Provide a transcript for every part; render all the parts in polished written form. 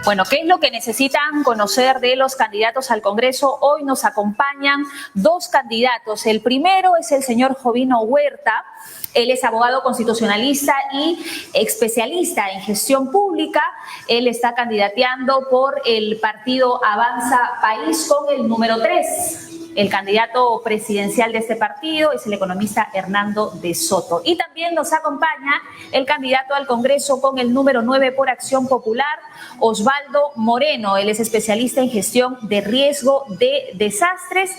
Bueno, ¿qué es lo que necesitan conocer de los candidatos al Congreso? Hoy nos acompañan dos candidatos. El primero es el señor Jovino Huerta. Él es abogado constitucionalista y especialista en gestión pública. Él está candidateando por el partido Avanza País con el número 3. El candidato presidencial de este partido es el economista Hernando de Soto. Y también nos acompaña el candidato al Congreso con el número 9 por Acción Popular, Osvaldo Moreno. Él es especialista en gestión de riesgo de desastres.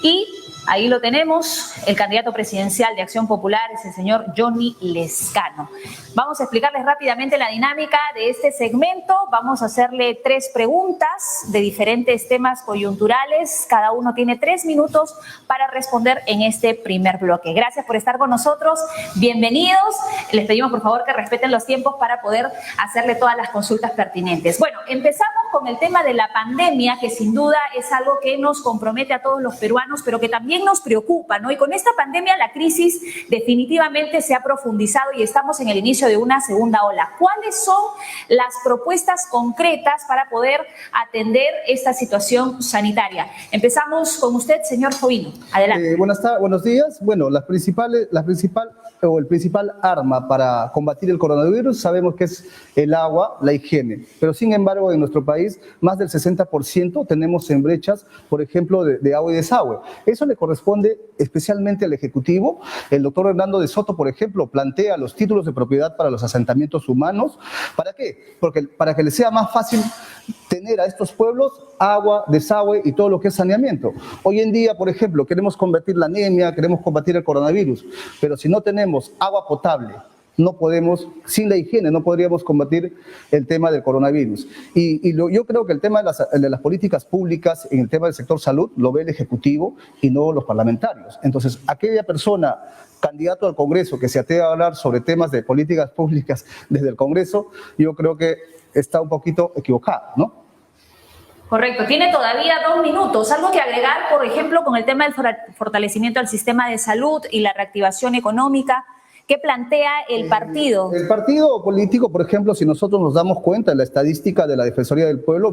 Y ahí lo tenemos, el candidato presidencial de Acción Popular es el señor Johnny Lezcano. Vamos a explicarles rápidamente la dinámica de este segmento. Vamos a hacerle 3 preguntas de diferentes temas coyunturales. Cada uno tiene 3 minutos para responder en este primer bloque. Gracias por estar con nosotros. Bienvenidos. Les pedimos por favor que respeten los tiempos para poder hacerle todas las consultas pertinentes. Bueno, empezamos con el tema de la pandemia, que sin duda es algo que nos compromete a todos los peruanos, pero que también nos preocupa, ¿no? Y con esta pandemia la crisis definitivamente se ha profundizado y estamos en el inicio de una segunda ola. ¿Cuáles son las propuestas concretas para poder atender esta situación sanitaria? Empezamos con usted, señor Jovino. Adelante. Buenos días. Bueno, el principal arma para combatir el coronavirus sabemos que es el agua, la higiene. Pero sin embargo, en nuestro país, más del 60% tenemos en brechas, por ejemplo, de agua y desagüe. Eso le corresponde especialmente al Ejecutivo. El doctor Hernando de Soto, por ejemplo, plantea los títulos de propiedad para los asentamientos humanos. ¿Para qué? Porque para que les sea más fácil tener a estos pueblos agua, desagüe y todo lo que es saneamiento. Hoy en día, por ejemplo, queremos combatir la anemia, queremos combatir el coronavirus, pero si no tenemos agua potable, no podemos, sin la higiene, no podríamos combatir el tema del coronavirus. Yo creo que el tema de las políticas públicas en el tema del sector salud lo ve el Ejecutivo y no los parlamentarios. Entonces, aquella persona, candidato al Congreso, que se atreva a hablar sobre temas de políticas públicas desde el Congreso, yo creo que está un poquito equivocado, ¿no? Correcto. Tiene todavía 2 minutos. ¿Algo que agregar, por ejemplo, con el tema del fortalecimiento del sistema de salud y la reactivación económica? ¿Qué plantea el partido? El partido político, por ejemplo, si nosotros nos damos cuenta de la estadística de la Defensoría del Pueblo,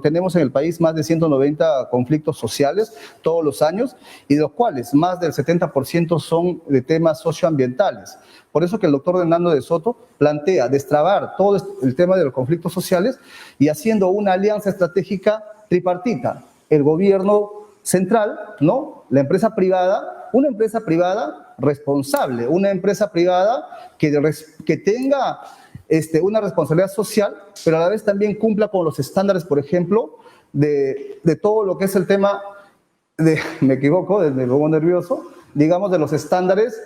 tenemos en el país más de 190 conflictos sociales todos los años, y de los cuales más del 70% son de temas socioambientales. Por eso que el doctor Hernando de Soto plantea destrabar todo el tema de los conflictos sociales y haciendo una alianza estratégica tripartita. El gobierno central, ¿no? La empresa privada, una empresa privada responsable, una empresa privada que tenga una responsabilidad social, pero a la vez también cumpla con los estándares, por ejemplo, de todo lo que es el tema me equivoco, me pongo nervioso, digamos, de los estándares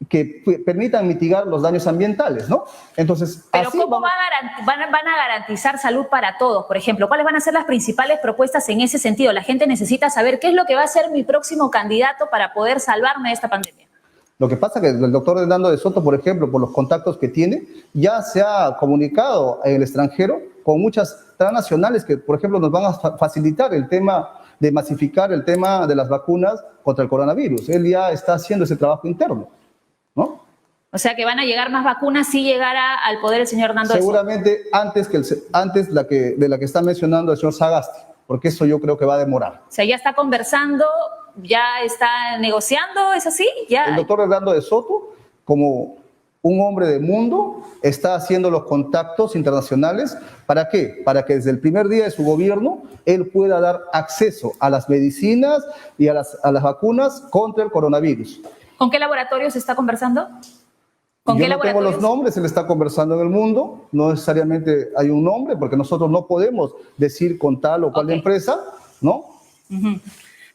que permitan mitigar los daños ambientales, ¿no? Entonces, pero ¿cómo van a garantizar salud para todos? Por ejemplo, ¿cuáles van a ser las principales propuestas en ese sentido? La gente necesita saber qué es lo que va a hacer mi próximo candidato para poder salvarme de esta pandemia. Lo que pasa es que el doctor Hernando de Soto, por ejemplo, por los contactos que tiene, ya se ha comunicado en el extranjero con muchas transnacionales que, por ejemplo, nos van a facilitar el tema de masificar el tema de las vacunas contra el coronavirus. Él ya está haciendo ese trabajo interno, ¿no? O sea que van a llegar más vacunas si llegara al poder el señor Hernando de Soto. Seguramente antes de la que está mencionando el señor Sagasti, porque eso yo creo que va a demorar. O sea, ya está conversando, ya está negociando, ¿es así? Ya. El doctor Hernando de Soto, como un hombre de mundo, está haciendo los contactos internacionales. ¿Para qué? Para que desde el primer día de su gobierno él pueda dar acceso a las medicinas y a las vacunas contra el coronavirus. ¿Con qué laboratorios está conversando? Yo no tengo los nombres, él está conversando en el mundo, no necesariamente hay un nombre, porque nosotros no podemos decir con tal o cual empresa, ¿no?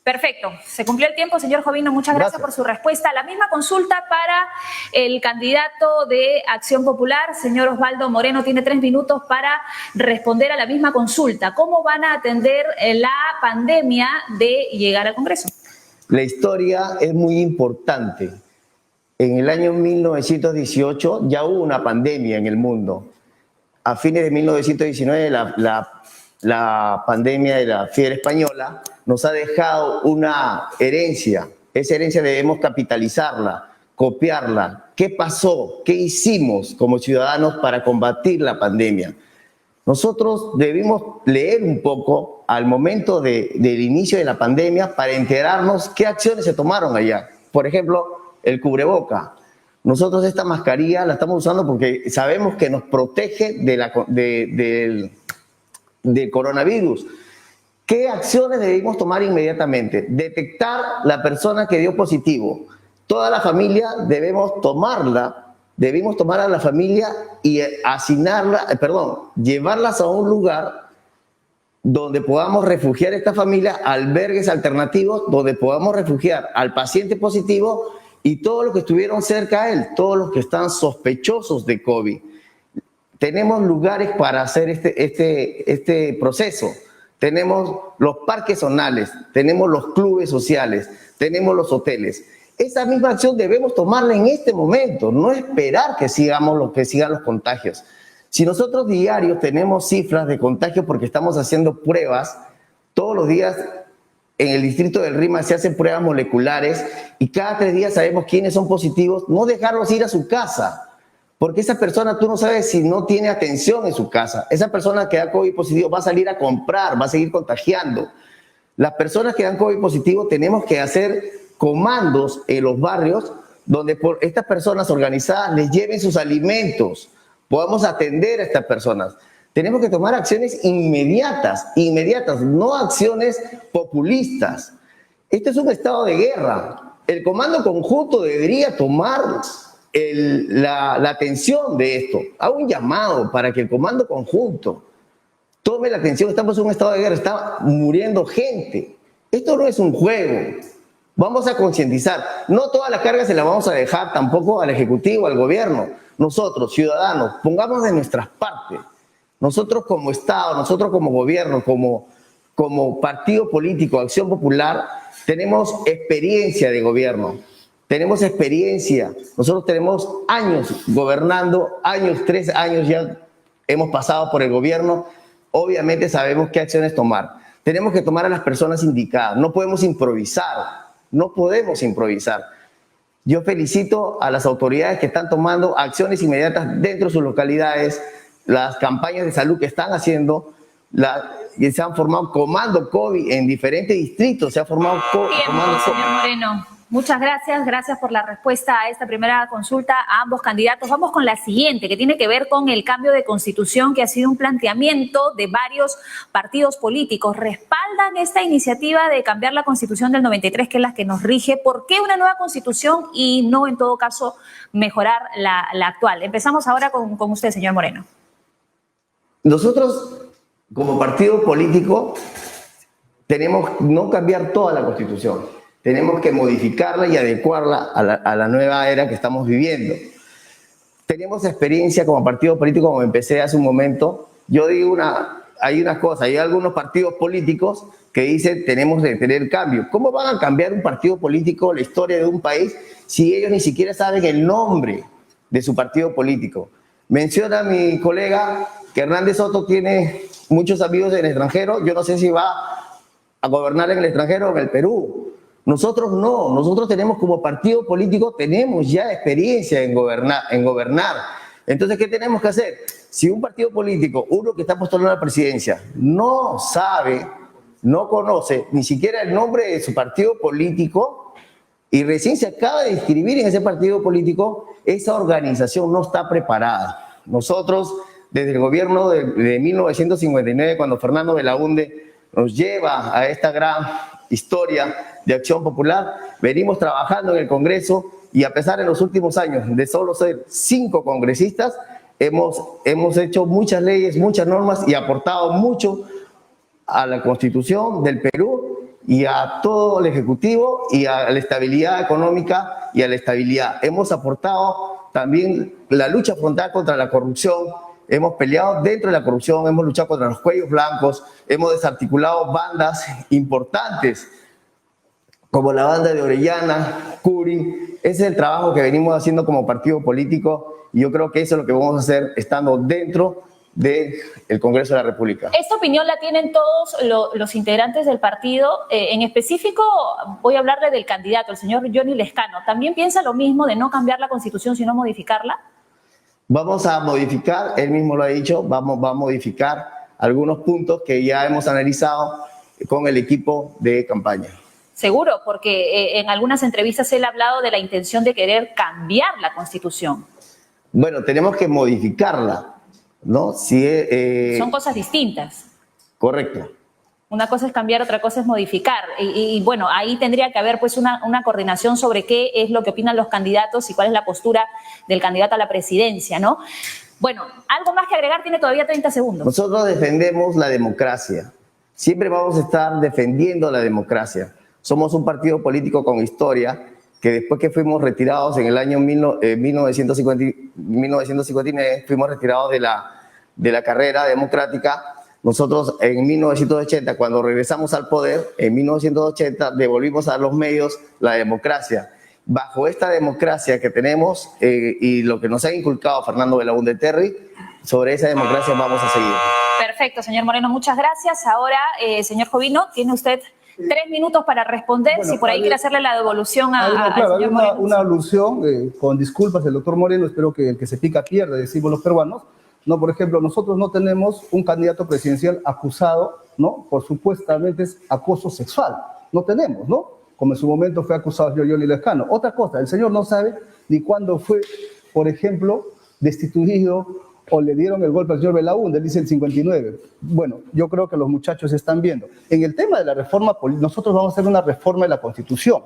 Perfecto. Se cumplió el tiempo, señor Jovino. Muchas gracias por su respuesta. La misma consulta para el candidato de Acción Popular, señor Osvaldo Moreno. Tiene 3 minutos para responder a la misma consulta. ¿Cómo van a atender la pandemia de llegar al Congreso? La historia es muy importante. En el año 1918 ya hubo una pandemia en el mundo. A fines de 1919 la pandemia de la fiebre española nos ha dejado una herencia. Esa herencia debemos capitalizarla, copiarla. ¿Qué pasó? ¿Qué hicimos como ciudadanos para combatir la pandemia? Nosotros debimos leer un poco al momento del inicio de la pandemia para enterarnos qué acciones se tomaron allá. Por ejemplo, el cubreboca. Nosotros esta mascarilla la estamos usando porque sabemos que nos protege del coronavirus. ¿Qué acciones debimos tomar inmediatamente? Detectar la persona que dio positivo. Toda la familia debimos tomar a la familia y llevarlas a un lugar donde podamos refugiar a esta familia, albergues alternativos, donde podamos refugiar al paciente positivo y todos los que estuvieron cerca a él, todos los que están sospechosos de COVID. Tenemos lugares para hacer este proceso. Tenemos los parques zonales, tenemos los clubes sociales, tenemos los hoteles. Esa misma acción debemos tomarla en este momento, no esperar que sigan los contagios. Si nosotros diarios tenemos cifras de contagio porque estamos haciendo pruebas, todos los días en el distrito del Rima se hacen pruebas moleculares y cada 3 días sabemos quiénes son positivos, no dejarlos ir a su casa, porque esa persona tú no sabes si no tiene atención en su casa. Esa persona que da COVID positivo va a salir a comprar, va a seguir contagiando. Las personas que dan COVID positivo tenemos que hacer comandos en los barrios donde por estas personas organizadas les lleven sus alimentos, podamos atender a estas personas. Tenemos que tomar acciones inmediatas, no acciones populistas. Este es un estado de guerra. El comando conjunto debería tomar la atención de esto. Hago un llamado para que el comando conjunto tome la atención. Estamos en un estado de guerra, está muriendo gente. Esto no es un juego. Vamos a concientizar. No toda la carga se la vamos a dejar tampoco al Ejecutivo, al gobierno. Nosotros, ciudadanos, pongamos de nuestras partes. Nosotros como Estado, nosotros como gobierno, como partido político, Acción Popular, tenemos experiencia de gobierno, tenemos experiencia. Nosotros tenemos años gobernando, 3 años ya hemos pasado por el gobierno. Obviamente sabemos qué acciones tomar. Tenemos que tomar a las personas indicadas, no podemos improvisar. Yo felicito a las autoridades que están tomando acciones inmediatas dentro de sus localidades, las campañas de salud que están haciendo, se han formado comando COVID en diferentes distritos, se ha formado comando COVID. Señor Moreno, muchas gracias. Gracias por la respuesta a esta primera consulta a ambos candidatos. Vamos con la siguiente, que tiene que ver con el cambio de constitución, que ha sido un planteamiento de varios partidos políticos. ¿Respaldan esta iniciativa de cambiar la constitución del 93, que es la que nos rige? ¿Por qué una nueva constitución y no, en todo caso, mejorar la actual? Empezamos ahora con usted, señor Moreno. Nosotros, como partido político, tenemos no cambiar toda la Constitución, tenemos que modificarla y adecuarla a la nueva era que estamos viviendo. Tenemos experiencia como partido político, como empecé hace un momento. Yo digo hay una cosa, hay algunos partidos políticos que dicen tenemos que tener cambio. ¿Cómo van a cambiar un partido político la historia de un país si ellos ni siquiera saben el nombre de su partido político? Menciona mi colega que Hernández Soto tiene muchos amigos en el extranjero. Yo no sé si va a gobernar en el extranjero o en el Perú. Nosotros no. Nosotros tenemos como partido político, tenemos ya experiencia en gobernar. Entonces, ¿qué tenemos que hacer? Si un partido político, uno que está postulando a la presidencia, no sabe, no conoce ni siquiera el nombre de su partido político y recién se acaba de inscribir en ese partido político, esa organización no está preparada. Nosotros, desde el gobierno de 1959, cuando Fernando Belaúnde nos lleva a esta gran historia de Acción Popular, venimos trabajando en el Congreso y a pesar de los últimos años de solo ser 5 congresistas, hemos hecho muchas leyes, muchas normas y aportado mucho a la Constitución del Perú y a todo el Ejecutivo y a la estabilidad económica y a la estabilidad. Hemos aportado también la lucha frontal contra la corrupción. Hemos peleado dentro de la corrupción, hemos luchado contra los cuellos blancos, hemos desarticulado bandas importantes como la banda de Orellana, Curi. Ese es el trabajo que venimos haciendo como partido político y yo creo que eso es lo que vamos a hacer estando dentro del Congreso de la República. Esta opinión la tienen todos los integrantes del partido. En específico, voy a hablarle del candidato, el señor Johnny Lescano. ¿También piensa lo mismo de no cambiar la Constitución, sino modificarla? Vamos a modificar, él mismo lo ha dicho, va a modificar algunos puntos que ya hemos analizado con el equipo de campaña. Seguro, porque en algunas entrevistas él ha hablado de la intención de querer cambiar la Constitución. Bueno, tenemos que modificarla, ¿no? Son cosas distintas. Correcto. Una cosa es cambiar, otra cosa es modificar. Y bueno, ahí tendría que haber pues una coordinación sobre qué es lo que opinan los candidatos y cuál es la postura del candidato a la presidencia, ¿no? Bueno, algo más que agregar, tiene todavía 30 segundos. Nosotros defendemos la democracia. Siempre vamos a estar defendiendo la democracia. Somos un partido político con historia que después que fuimos retirados en el año 1959, fuimos retirados de la carrera democrática. Nosotros en 1980, cuando regresamos al poder, en 1980 devolvimos a los medios la democracia. Bajo esta democracia que tenemos y lo que nos ha inculcado Fernando Belaúnde Terry, sobre esa democracia vamos a seguir. Perfecto, señor Moreno, muchas gracias. Ahora, señor Jovino, tiene usted 3 minutos para responder, bueno, si por ahí quiere hacerle la devolución al señor Moreno. Una alusión, con disculpas del doctor Moreno, espero que el que se pica pierde, decimos los peruanos. No, por ejemplo, nosotros no tenemos un candidato presidencial acusado, ¿no?, por supuestamente acoso sexual. No tenemos, ¿no? Como en su momento fue acusado el señor Johnny Lescano. Otra cosa, el señor no sabe ni cuándo fue, por ejemplo, destituido o le dieron el golpe al señor Belaúnde, dice el 59. Bueno, yo creo que los muchachos están viendo. En el tema de la reforma política, nosotros vamos a hacer una reforma de la Constitución,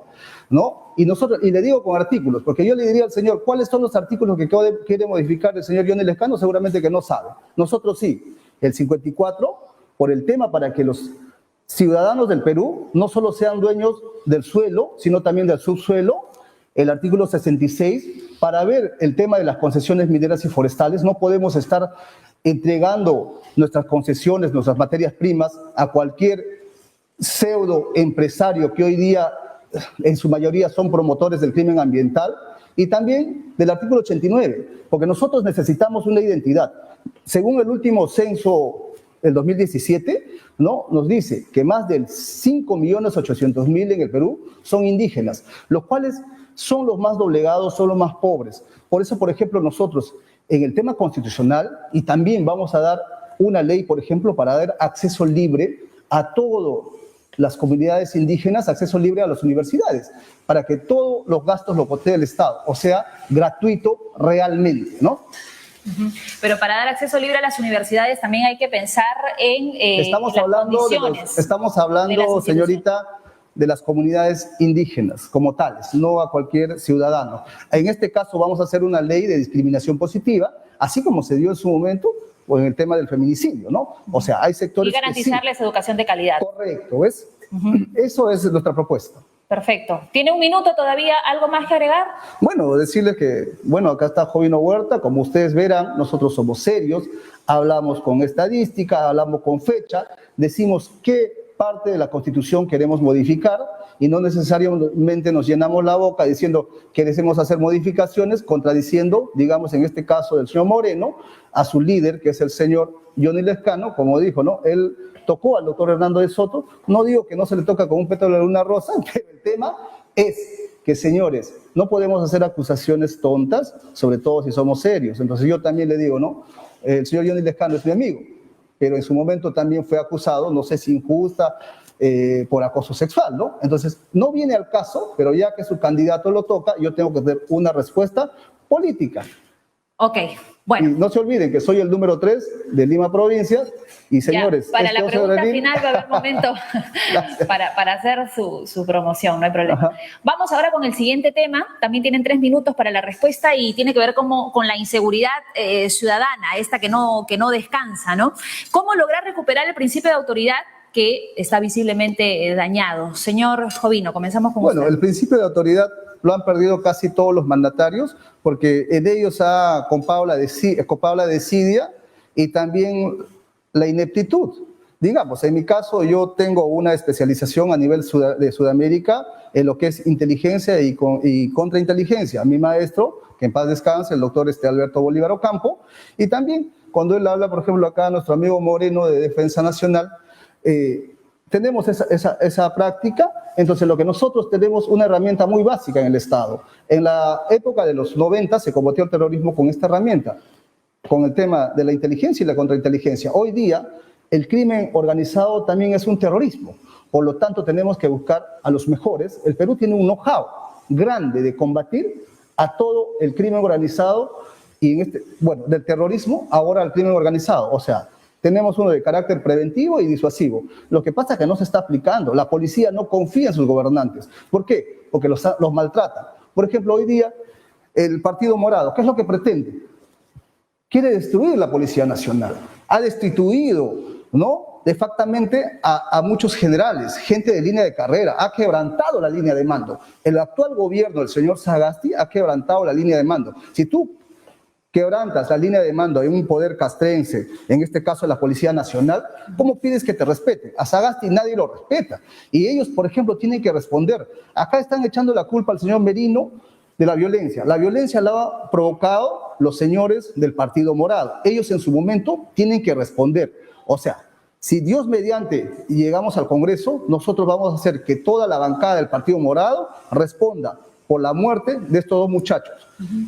¿no? Y le digo con artículos, porque yo le diría al señor, ¿cuáles son los artículos que quiere modificar el señor Johnny Lescano? Seguramente que no sabe. Nosotros sí. El 54, por el tema para que los ciudadanos del Perú no solo sean dueños del suelo, sino también del subsuelo. El artículo 66, para ver el tema de las concesiones mineras y forestales. No podemos estar entregando nuestras concesiones, nuestras materias primas a cualquier pseudo empresario que hoy día en su mayoría son promotores del crimen ambiental. Y también del artículo 89, porque nosotros necesitamos una identidad. Según el último censo del 2017, ¿no?, nos dice que más del 5.800.000 en el Perú son indígenas, los cuales son los más doblegados, son los más pobres. Por eso, por ejemplo, nosotros en el tema constitucional, y también vamos a dar una ley, por ejemplo, para dar acceso libre a todas las comunidades indígenas, acceso libre a las universidades, para que todos los gastos los costee el Estado, o sea, gratuito realmente, ¿no? Pero para dar acceso libre a las universidades también hay que pensar en condiciones. Estamos hablando, señorita, de las comunidades indígenas como tales, no a cualquier ciudadano. En este caso vamos a hacer una ley de discriminación positiva, así como se dio en su momento o en el tema del feminicidio, ¿no? O sea, hay sectores y garantizarles educación de calidad. Correcto, ¿ves? Eso es nuestra propuesta. Perfecto. ¿Tiene un minuto todavía? ¿Algo más que agregar? Bueno, decirles que, bueno, acá está Jovino Huerta, como ustedes verán, nosotros somos serios, hablamos con estadística, hablamos con fecha, decimos qué parte de la Constitución queremos modificar y no necesariamente nos llenamos la boca diciendo que queremos hacer modificaciones, contradiciendo, digamos, en este caso del señor Moreno, a su líder, que es el señor Johnny Lescano, como dijo, ¿no? Él tocó al doctor Hernando de Soto, no digo que no se le toca con un pétalo de una rosa, pero el tema es que, señores, no podemos hacer acusaciones tontas, sobre todo si somos serios. Entonces yo también le digo, ¿no? El señor Johnny Lescano es mi amigo, pero en su momento también fue acusado, no sé si injusta, por acoso sexual, ¿no? Entonces, no viene al caso, pero ya que su candidato lo toca, yo tengo que dar una respuesta política. Ok, bueno. Y no se olviden que soy el número 3 de Lima Provincia, y señores... Ya, para la pregunta final va a haber momento para hacer su promoción, no hay problema. Ajá. Vamos ahora con el siguiente tema, también tienen 3 minutos para la respuesta y tiene que ver con la inseguridad ciudadana, esta que no descansa, ¿no? ¿Cómo lograr recuperar el principio de autoridad que está visiblemente dañado? Señor Jovino, comenzamos con usted. Bueno, el principio de autoridad lo han perdido casi todos los mandatarios, porque en ellos ha copado la desidia y también la ineptitud. Digamos, en mi caso yo tengo una especialización a nivel de Sudamérica en lo que es inteligencia y contrainteligencia. Mi maestro, que en paz descanse, el doctor Alberto Bolívar Ocampo, y también cuando él habla, por ejemplo, acá nuestro amigo Moreno de Defensa Nacional, tenemos esa práctica. Entonces, lo que nosotros tenemos una herramienta muy básica en el Estado. En la época de los 90 se combatió el terrorismo con esta herramienta. con el tema de la inteligencia y la contrainteligencia. Hoy día el crimen organizado también es un terrorismo. Por lo tanto, tenemos que buscar a los mejores. El Perú tiene un know-how grande de combatir a todo el crimen organizado y del terrorismo ahora al crimen organizado. O sea, tenemos uno de carácter preventivo y disuasivo. Lo que pasa es que no se está aplicando. La policía no confía en sus gobernantes. ¿Por qué? Porque los maltratan. Por ejemplo, hoy día el Partido Morado, ¿qué es lo que pretende? Quiere destruir la Policía Nacional. Ha destituido, ¿no?, de factamente a muchos generales, gente de línea de carrera, ha quebrantado la línea de mando. El actual gobierno del señor Sagasti ha quebrantado la línea de mando. Si tú quebrantas la línea de mando de un poder castrense, en este caso la Policía Nacional, ¿cómo pides que te respeten? A Sagasti nadie lo respeta. Y ellos, por ejemplo, tienen que responder. Acá están echando la culpa al señor Merino de la violencia. La violencia la han provocado los señores del Partido Morado. Ellos en su momento tienen que responder. O sea, si Dios mediante llegamos al Congreso, nosotros vamos a hacer que toda la bancada del Partido Morado responda por la muerte de estos dos muchachos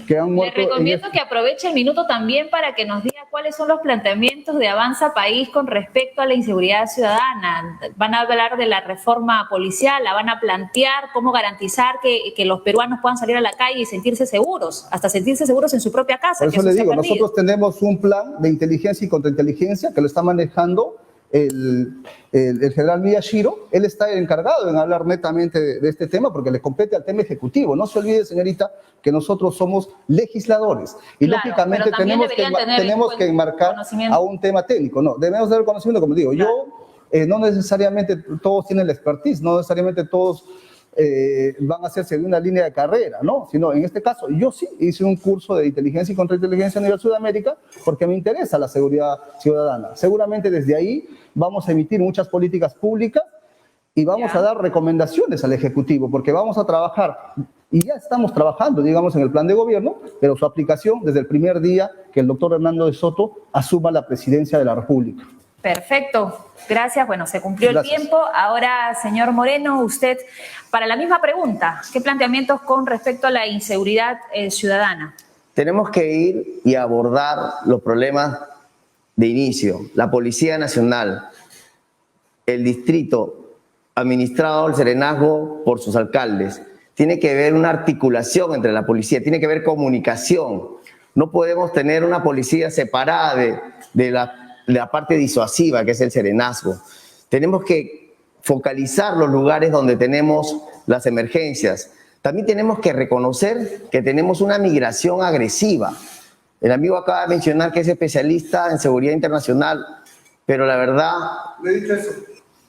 que han muerto. Le recomiendo que aproveche el minuto también para que nos diga cuáles son los planteamientos de Avanza País con respecto a la inseguridad ciudadana. ¿Van a hablar de la reforma policial? ¿La van a plantear? ¿Cómo garantizar que los peruanos puedan salir a la calle y sentirse seguros? Hasta sentirse seguros en su propia casa. Por eso le digo, nosotros tenemos un plan de inteligencia y contrainteligencia que lo está manejando el general Miyashiro. Él está encargado en hablar netamente de este tema porque le compete al tema ejecutivo. No se olvide, señorita, que nosotros somos legisladores y claro, lógicamente tenemos que enmarcar a un tema técnico. No, debemos dar el conocimiento, como digo. Claro. Yo, no necesariamente todos tienen la expertise, no necesariamente todos van a hacerse de una línea de carrera, ¿no? Sino en este caso, yo sí hice un curso de inteligencia y contrainteligencia a nivel Sudamérica porque me interesa la seguridad ciudadana. Seguramente desde ahí vamos a emitir muchas políticas públicas y vamos a dar recomendaciones al Ejecutivo porque vamos a trabajar, y ya estamos trabajando, digamos, en el plan de gobierno, pero su aplicación desde el primer día que el doctor Hernando de Soto asuma la presidencia de la República. Perfecto, gracias. Bueno, se cumplió el tiempo. Ahora, señor Moreno, usted, para la misma pregunta, ¿qué planteamientos con respecto a la inseguridad ciudadana? Tenemos que ir y abordar los problemas de inicio. La Policía Nacional, el distrito administrado al serenazgo por sus alcaldes. Tiene que haber una articulación entre la policía, tiene que haber comunicación. No podemos tener una policía separada de la parte disuasiva que es el serenazgo. Tenemos que focalizar los lugares donde tenemos las emergencias. También tenemos que reconocer que tenemos una migración agresiva. El amigo acaba de mencionar que es especialista en seguridad internacional, pero la verdad,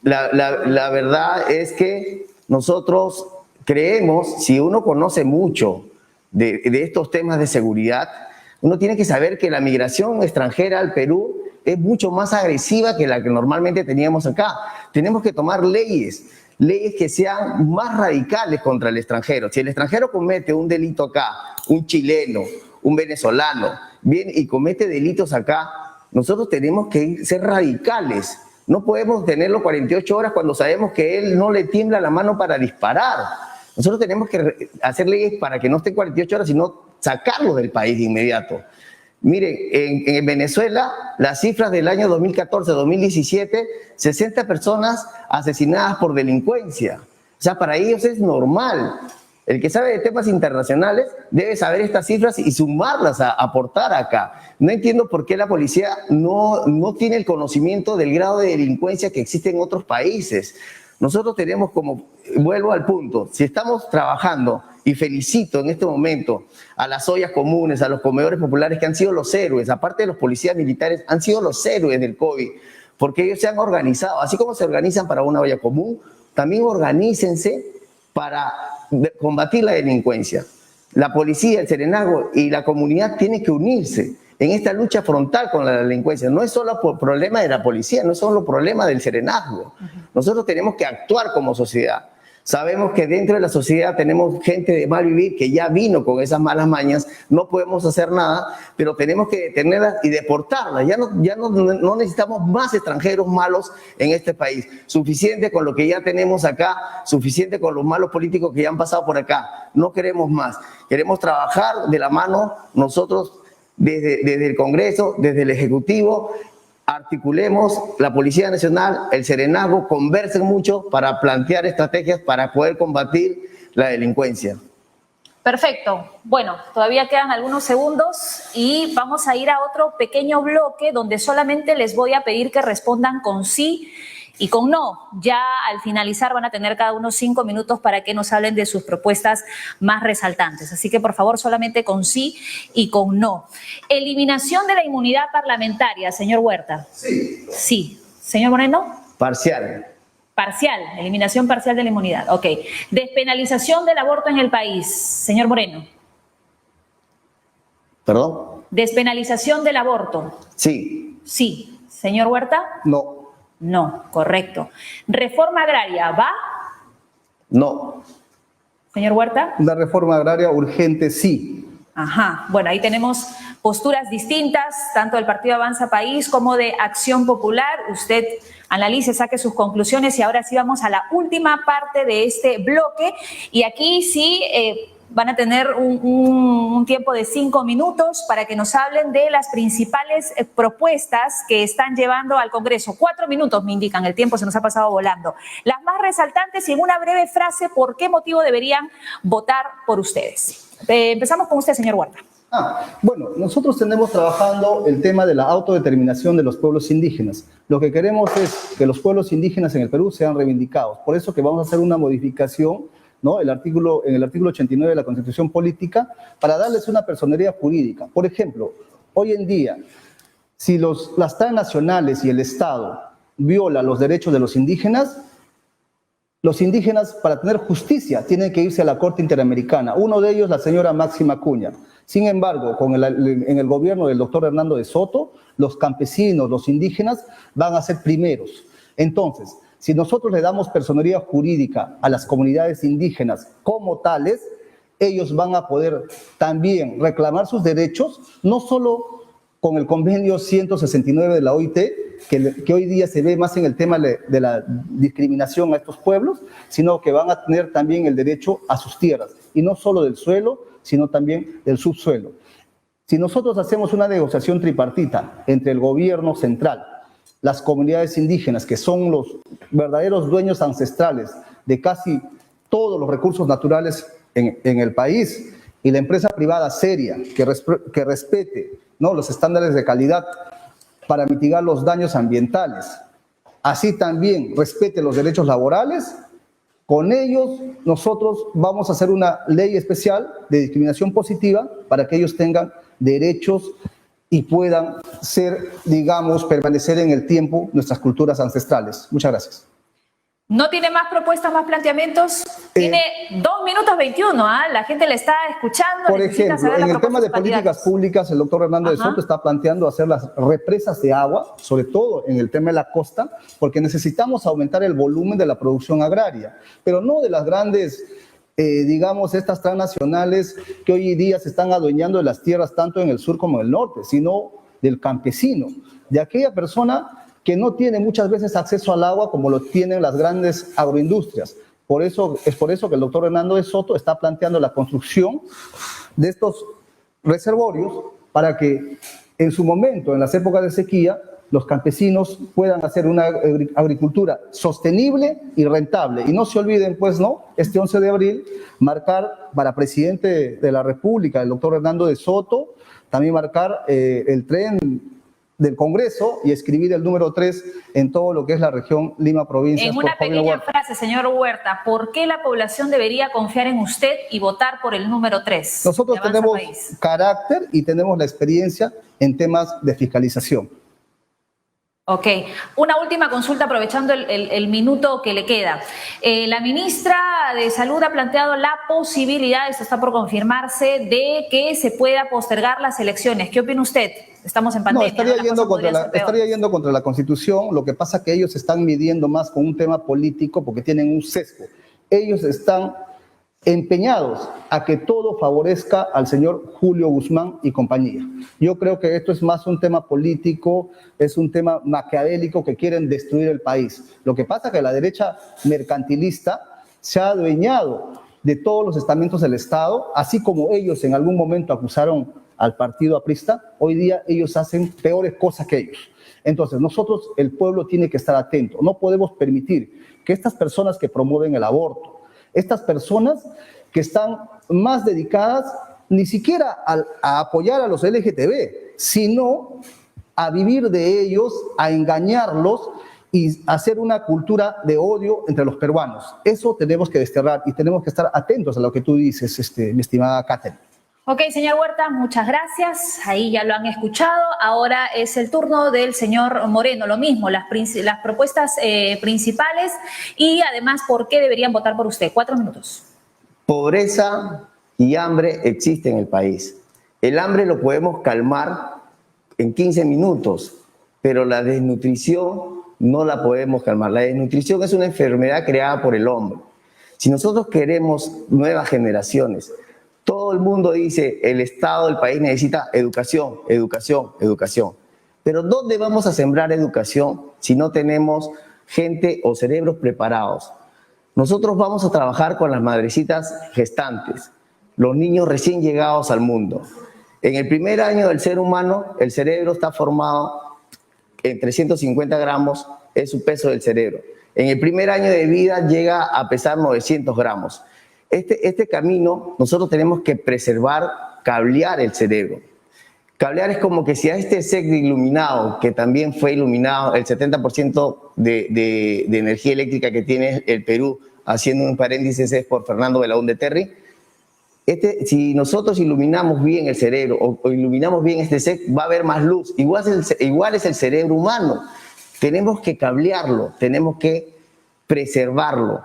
la verdad es que nosotros creemos, si uno conoce mucho de estos temas de seguridad, uno tiene que saber que la migración extranjera al Perú es mucho más agresiva que la que normalmente teníamos acá. Tenemos que tomar leyes que sean más radicales contra el extranjero. Si el extranjero comete un delito acá, un chileno, un venezolano, viene y comete delitos acá, nosotros tenemos que ser radicales. No podemos tenerlo 48 horas cuando sabemos que él no le tiembla la mano para disparar. Nosotros tenemos que hacer leyes para que no estén 48 horas, sino sacarlos del país de inmediato. Miren, en Venezuela, las cifras del año 2014-2017, 60 personas asesinadas por delincuencia. O sea, para ellos es normal. El que sabe de temas internacionales debe saber estas cifras y sumarlas a aportar acá. No entiendo por qué la policía no tiene el conocimiento del grado de delincuencia que existe en otros países. Nosotros tenemos vuelvo al punto, si estamos trabajando, y felicito en este momento a las ollas comunes, a los comedores populares que han sido los héroes, aparte de los policías militares, han sido los héroes del COVID, porque ellos se han organizado, así como se organizan para una olla común, también organícense para combatir la delincuencia. La policía, el serenazgo y la comunidad tienen que unirse en esta lucha frontal con la delincuencia. No es solo por problema de la policía, no es solo problema del serenazgo. Nosotros tenemos que actuar como sociedad. Sabemos que dentro de la sociedad tenemos gente de mal vivir que ya vino con esas malas mañas, no podemos hacer nada, pero tenemos que detenerlas y deportarlas. Ya no necesitamos más extranjeros malos en este país. Suficiente con lo que ya tenemos acá, suficiente con los malos políticos que ya han pasado por acá. No queremos más. Queremos trabajar de la mano nosotros desde el Congreso, desde el Ejecutivo, articulemos la Policía Nacional, el Serenazgo, conversen mucho para plantear estrategias para poder combatir la delincuencia. Perfecto. Bueno, todavía quedan algunos segundos y vamos a ir a otro pequeño bloque donde solamente les voy a pedir que respondan con sí y con no. Ya al finalizar van a tener cada uno 5 minutos para que nos hablen de sus propuestas más resaltantes. Así que por favor solamente con sí y con no. Eliminación de la inmunidad parlamentaria, señor Huerta. Sí. Sí. Señor Moreno. Parcial. Parcial, eliminación parcial de la inmunidad. Ok. Despenalización del aborto en el país. Señor Moreno. ¿Perdón? Despenalización del aborto. Sí. Sí. Señor Huerta. No. No, correcto. Reforma agraria, ¿va? No. Señor Huerta. Una reforma agraria urgente, sí. Ajá. Bueno, ahí tenemos posturas distintas, tanto del Partido Avanza País como de Acción Popular. Usted analice, saque sus conclusiones y ahora sí vamos a la última parte de este bloque. Y aquí sí van a tener un tiempo de 5 minutos para que nos hablen de las principales propuestas que están llevando al Congreso. 4 minutos me indican, el tiempo se nos ha pasado volando. Las más resaltantes y en una breve frase, ¿por qué motivo deberían votar por ustedes? Empezamos con usted, señor Huerta. Bueno, nosotros tenemos trabajando el tema de la autodeterminación de los pueblos indígenas. Lo que queremos es que los pueblos indígenas en el Perú sean reivindicados. Por eso que vamos a hacer una modificación, ¿no? En el artículo 89 de la Constitución Política para darles una personería jurídica. Por ejemplo, hoy en día, si las transnacionales y el Estado violan los derechos de los indígenas para tener justicia tienen que irse a la Corte Interamericana. Uno de ellos, la señora Máxima Acuña. Sin embargo, en el gobierno del doctor Hernando de Soto, los campesinos, los indígenas van a ser primeros. Entonces, si nosotros le damos personería jurídica a las comunidades indígenas como tales, ellos van a poder también reclamar sus derechos, no solo con el convenio 169 de la OIT, que hoy día se ve más en el tema de la discriminación a estos pueblos, sino que van a tener también el derecho a sus tierras, y no solo del suelo, sino también del subsuelo. Si nosotros hacemos una negociación tripartita entre el gobierno central, las comunidades indígenas, que son los verdaderos dueños ancestrales de casi todos los recursos naturales en el país, y la empresa privada seria que respete, ¿no?, los estándares de calidad para mitigar los daños ambientales, así también respete los derechos laborales, con ellos nosotros vamos a hacer una ley especial de discriminación positiva para que ellos tengan derechos y puedan ser, digamos, permanecer en el tiempo nuestras culturas ancestrales. Muchas gracias. ¿No tiene más propuestas, más planteamientos? Tiene 2 minutos 21, ¿ah? La gente le está escuchando. Por ejemplo, en el tema de políticas públicas, el doctor Hernando de Soto está planteando hacer las represas de agua, sobre todo en el tema de la costa, porque necesitamos aumentar el volumen de la producción agraria, pero no de las grandes, digamos, estas transnacionales que hoy día se están adueñando de las tierras tanto en el sur como en el norte, sino del campesino, de aquella persona que no tiene muchas veces acceso al agua como lo tienen las grandes agroindustrias. Es por eso que el doctor Hernando de Soto está planteando la construcción de estos reservorios para que en su momento, en las épocas de sequía, los campesinos puedan hacer una agricultura sostenible y rentable. Y no se olviden, pues, ¿no?, este 11 de abril, marcar para presidente de la República el doctor Hernando de Soto, también marcar el tren del Congreso y escribir el número 3 en todo lo que es la región Lima Provincia. En una pequeña frase, señor Huerta, ¿por qué la población debería confiar en usted y votar por el número 3? Nosotros tenemos carácter y tenemos la experiencia en temas de fiscalización. Ok. Una última consulta, aprovechando el minuto que le queda. La ministra de Salud ha planteado la posibilidad, esto está por confirmarse, de que se pueda postergar las elecciones. ¿Qué opina usted? Estamos en pandemia. No, estaría yendo contra la Constitución. Lo que pasa es que ellos están midiendo más con un tema político porque tienen un sesgo. Ellos están empeñados a que todo favorezca al señor Julio Guzmán y compañía. Yo creo que esto es más un tema político, es un tema maquiavélico que quieren destruir el país. Lo que pasa es que la derecha mercantilista se ha adueñado de todos los estamentos del Estado, así como ellos en algún momento acusaron al partido aprista, hoy día ellos hacen peores cosas que ellos. Entonces, nosotros, el pueblo, tiene que estar atento. No podemos permitir que estas personas que promueven el aborto, estas personas que están más dedicadas ni siquiera a apoyar a los LGTB, sino a vivir de ellos, a engañarlos y hacer una cultura de odio entre los peruanos. Eso tenemos que desterrar y tenemos que estar atentos a lo que tú dices, mi estimada Catherine. Ok, señor Huerta, muchas gracias. Ahí ya lo han escuchado. Ahora es el turno del señor Moreno. Lo mismo, las propuestas principales y además por qué deberían votar por usted. 4 minutos. Pobreza y hambre existe en el país. El hambre lo podemos calmar en 15 minutos, pero la desnutrición no la podemos calmar. La desnutrición es una enfermedad creada por el hombre. Si nosotros queremos nuevas generaciones, todo el mundo dice el Estado del país necesita educación, educación, educación. Pero ¿dónde vamos a sembrar educación si no tenemos gente o cerebros preparados? Nosotros vamos a trabajar con las madrecitas gestantes, los niños recién llegados al mundo. En el primer año del ser humano, el cerebro está formado en 350 gramos, es su peso del cerebro. En el primer año de vida llega a pesar 900 gramos. Este camino nosotros tenemos que preservar, cablear el cerebro. Cablear es como que si a este sector iluminado, que también fue iluminado, el 70% de energía eléctrica que tiene el Perú, haciendo un paréntesis, es por Fernando Belaúnde Terry. Si nosotros iluminamos bien el cerebro o iluminamos bien este sector, va a haber más luz. Igual es el cerebro humano. Tenemos que cablearlo, tenemos que preservarlo.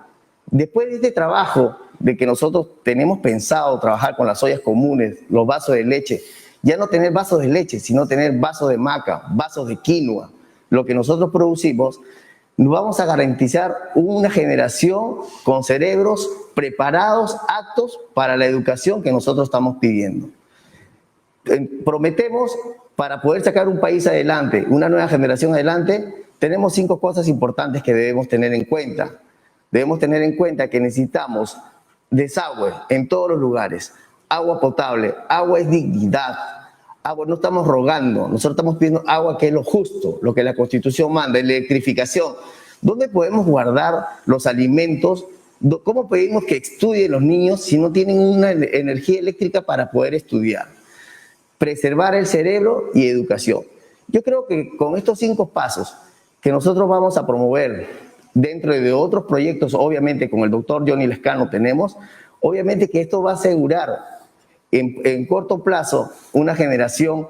Después de este trabajo, de que nosotros tenemos pensado trabajar con las ollas comunes, los vasos de leche, ya no tener vasos de leche, sino tener vasos de maca, vasos de quinoa, lo que nosotros producimos, nos vamos a garantizar una generación con cerebros preparados, aptos para la educación que nosotros estamos pidiendo. Prometemos, para poder sacar un país adelante, una nueva generación adelante, tenemos 5 cosas importantes que debemos tener en cuenta. Debemos tener en cuenta que necesitamos desagüe en todos los lugares, agua potable, agua es dignidad, agua no estamos rogando, nosotros estamos pidiendo agua que es lo justo, lo que la Constitución manda, electrificación. ¿Dónde podemos guardar los alimentos? ¿Cómo pedimos que estudien los niños si no tienen una energía eléctrica para poder estudiar? Preservar el cerebro y educación. Yo creo que con estos 5 pasos que nosotros vamos a promover dentro de otros proyectos, obviamente con el doctor Johnny Lescano tenemos, obviamente que esto va a asegurar en corto plazo una generación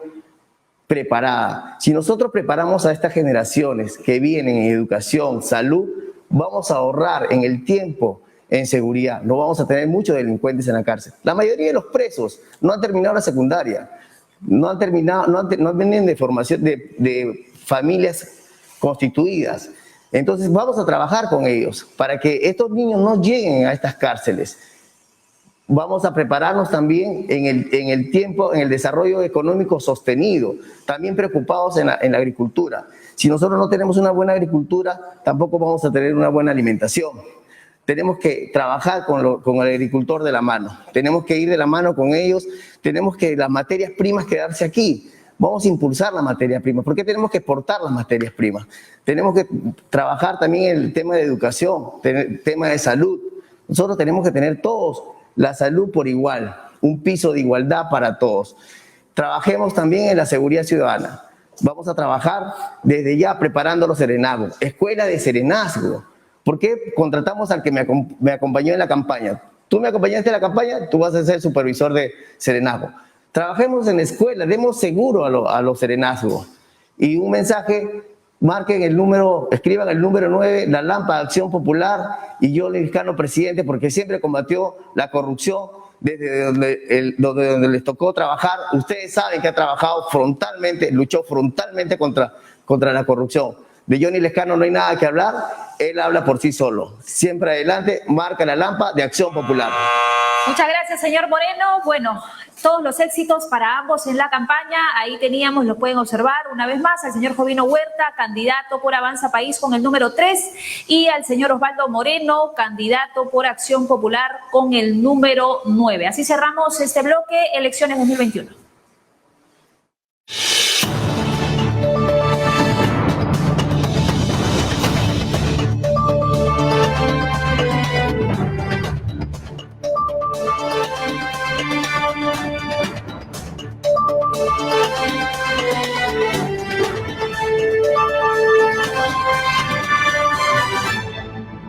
preparada. Si nosotros preparamos a estas generaciones que vienen en educación, salud, vamos a ahorrar en el tiempo en seguridad, no vamos a tener muchos delincuentes en la cárcel. La mayoría de los presos no han terminado la secundaria, no vienen de formación de familias constituidas. Entonces vamos a trabajar con ellos para que estos niños no lleguen a estas cárceles. Vamos a prepararnos también en el tiempo, en el desarrollo económico sostenido, también preocupados en la agricultura. Si nosotros no tenemos una buena agricultura, tampoco vamos a tener una buena alimentación. Tenemos que trabajar con el agricultor de la mano, tenemos que ir de la mano con ellos, tenemos que las materias primas quedarse aquí. Vamos a impulsar las materias primas. ¿Por qué tenemos que exportar las materias primas? Tenemos que trabajar también en el tema de educación, el tema de salud. Nosotros tenemos que tener todos la salud por igual, un piso de igualdad para todos. Trabajemos también en la seguridad ciudadana. Vamos a trabajar desde ya preparando los serenazgos. Escuela de serenazgo. ¿Por qué contratamos al que me acompañó en la campaña? Tú me acompañaste en la campaña, tú vas a ser supervisor de serenazgo. Trabajemos en la escuela, demos seguro a los serenazgos. Y un mensaje, marquen el número, escriban el número 9, la lámpara de Acción Popular y Johnny Lescano presidente, porque siempre combatió la corrupción desde donde les tocó trabajar. Ustedes saben que ha trabajado frontalmente, luchó frontalmente contra la corrupción. De Johnny Lescano no hay nada que hablar, él habla por sí solo. Siempre adelante, marca la lámpara de Acción Popular. Muchas gracias, señor Moreno. Bueno, todos los éxitos para ambos en la campaña. Ahí teníamos, lo pueden observar una vez más, al señor Jovino Huerta, candidato por Avanza País con el número 3, y al señor Osvaldo Moreno, candidato por Acción Popular con el número 9. Así cerramos este bloque, elecciones 2021.